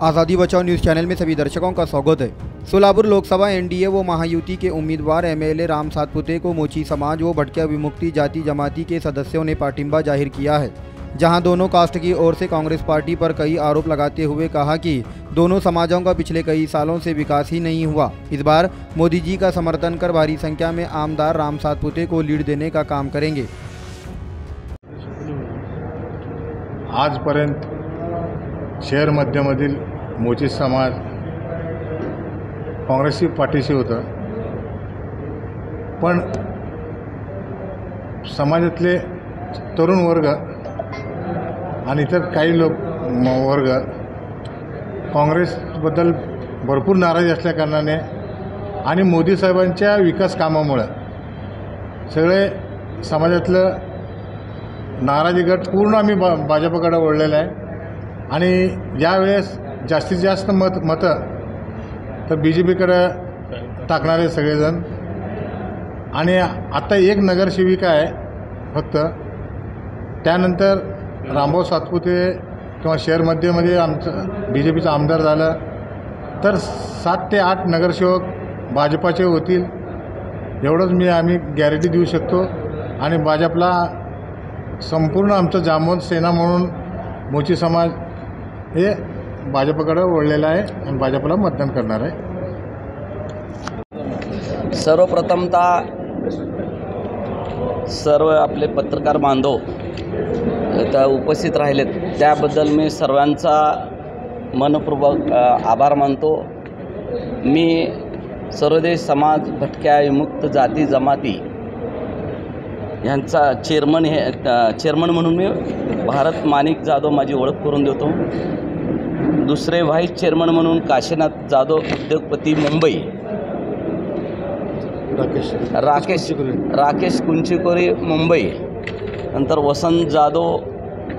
आज़ादी बचाओ news channel में सभी दर्शकों का स्वागत है। सोलापुर लोकसभा एनडीए व महायुति के उम्मीदवार एमएलए राम सातपुते को मोची समाज व भटकिया विमुक्ति जाति जमाती के सदस्यों ने पाटिंबा जाहिर किया है, जहां दोनों कास्ट की ओर से कांग्रेस पार्टी पर कई आरोप लगाते हुए कहा कि दोनों समाजों का पिछले कई सालों से विकास ही नहीं हुआ। इस बार मोदी जी का समर्थन कर भारी संख्या में आमदार राम सातपुते को लीड देने का काम करेंगे। आजपर्यंत शहर मध्यमधील मोची समाज काँग्रेसची पाठीशी होता, पण समाजातले तरुण वर्ग आणि इतर काही वर्ग काँग्रेसबद्दल भरपूर नाराजी असल्या कारणाने आणि मोदी साहेबांच्या विकास कामामुळे सगळे समाजातलं नाराजी गट पूर्ण आम्ही भाजपकडे वळलेला आहे आणि यावेळेस जास्तीत जास्त मतं तर BJPकडे टाकणारे सगळेजण। आणि आता एक नगरसेविका आहे फक्त, त्यानंतर रामभाऊ सातपुते किंवा शहर मध्यमध्ये आमचं BJPचं आमदार झालं तर 7 ते 8 नगरसेवक भाजपाचे होतील, एवढंच आम्ही गॅरंटी देऊ शकतो। आणि भाजपला संपूर्ण आमचं जामवंत सेना म्हणून मोची समाज हे भाजपकडे वळलेला आहे आणि भाजपला मतदान करणार आहे। सर्वप्रथमतः सर्व आपले पत्रकार बांधव इथं उपस्थित राहिलेत त्याबद्दल मी सर्वांचा मनपूर्वक आभार मानतो। मी सर्वदेश समाज भटक्या विमुक्त जाती जमाती यांचा चेअरमन म्हणून मी भारत माणिक जाधव माझी ओळख करून देतो। दुसरे व्हाईस चेअरमन म्हणून काशीनाथ जाधव उद्योगपती मुंबई, राकेश कुंचीकोरी मुंबई, नंतर वसंत जाधव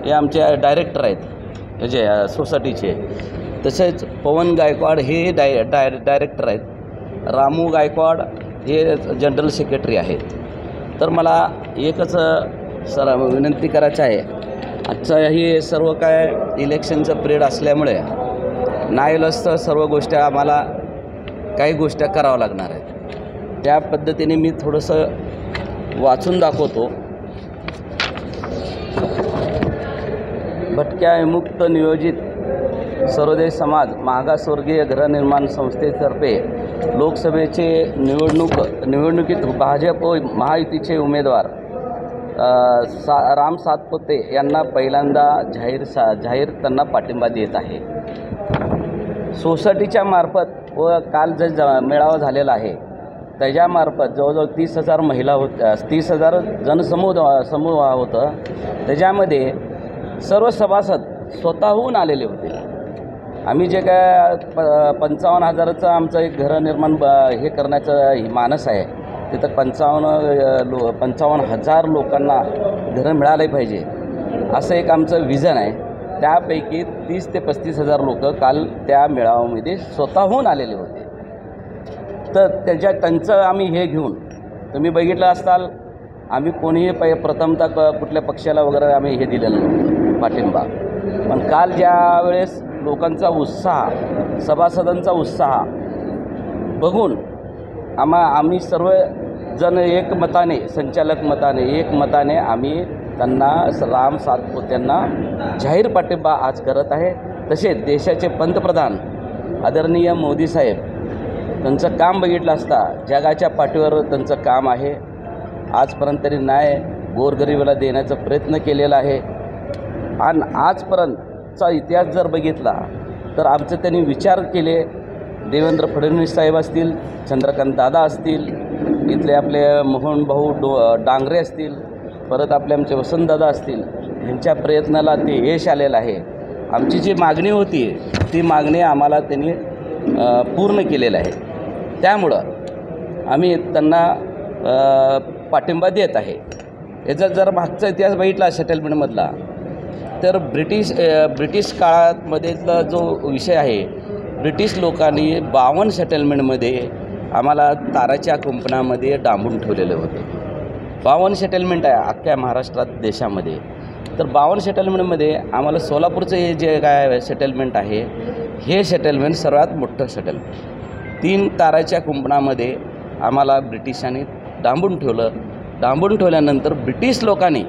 हे आमचे डायरेक्टर आहेत याचे सोसायटीचे, तसेच पवन गायकवाड हे डायरेक्टर आहेत, रामू गायकवाड हे जनरल सेक्रेटरी आहेत। तर मला एकच विनंती करायची आहे, आजचं हे सर्व काय इलेक्शनचं पिरियड असल्यामुळे नाईलाजास्तव सर्व गोष्टी आम्हाला काही गोष्टी कराव्या लागणार आहेत। त्या पद्धतीने मी थोडंसं वाचून दाखवतो। भटक्या विमुक्त नियोजित सर्वदेश समाज मागासवर्गीय गृहनिर्माण संस्थेतर्फे लोकसभेचे निवडणुकीत भाजप व महायुतीचे उमेदवार राम सातपुते यांना पहिल्यांदा जाहीर त्यांना पाठिंबा देत आहे। सोसायटीच्या मार्फत व काल जो मेळावा झालेला आहे त्याच्यामार्फत जवळजवळ 30,000 महिला होत्या, 30,000 जनसमूह होतं। त्याच्यामध्ये सर्व सभासद स्वतःहून आलेले होते। आम्ही जे काय 55,000चं आमचं एक गृहनिर्माण हे करण्याचं मानस आहे, तिथं 55,000 लोकांना घरं मिळाले पाहिजे असं एक आमचं विजन आहे। त्यापैकी 30 ते 35,000 लोक काल त्या मेळाव्यामध्ये स्वतःहून आलेले होते। तर त्यांचं आम्ही हे घेऊन तुम्ही बघितलं असाल, आम्ही कोणीही प्रथमतः कुठल्या पक्षाला वगैरे आम्ही हे दिलेलं नव्हतं पाठिंबा, पण काल ज्यावेळेस लोकांचा उत्साह, सभासदांचा उत्साह बघून आम्ही सर्वजण संचालक मताने आम्ही त्यांना राम सातपुतेंना जाहीर पाठिंबा आज करत आहे। तसेच देशाचे पंतप्रधान आदरणीय मोदी साहेब त्यांचं काम बघितलं असता जगाच्या पाठीवर त्यांचं काम आहे। आजपर्यंत तरी न्याय गोरगरिबाला देण्याचा प्रयत्न केलेला आहे आणि आजपर्यंतचा इतिहास जर बघितला तर आमचे त्यांनी विचार केले। देवेंद्र फडणवीस साहेब असतील, चंद्रकांत दादा असतील, इथले आपले मोहन भाऊ डांगरे असतील, परत आमचे वसंत दादा असतील, यांच्या प्रयत्नाला ते यश आलेलं आहे। आमची जी मागणी होती ती मागणी आम्हाला त्यांनी पूर्ण केलेलं आहे। त्यामुळं आम्ही त्यांना पाठिंबा देत आहे। याचा जर मागचा इतिहास बघितला सेटलमेंटमधला तर ब्रिटिश काळामधला जो विषय आहे, ब्रिटिश लोकांनी 52 सेटलमेंटमध्ये आम्हाला ताराच्या कुंपणामध्ये डांबून ठेवलेले होते। 52 सेटलमेंट आहे अख्ख्या महाराष्ट्रात देशामध्ये। तर 52 सेटलमेंटमध्ये आम्हाला सोलापूरचं हे जे काय सेटलमेंट आहे, हे सेटलमेंट सर्वात मोठं सेटलमेंट. 3 ताराच्या कुंपणामध्ये आम्हाला ब्रिटिशांनी डांबून ठेवलं. डांबून ठेवल्यानंतर ब्रिटिश लोकांनी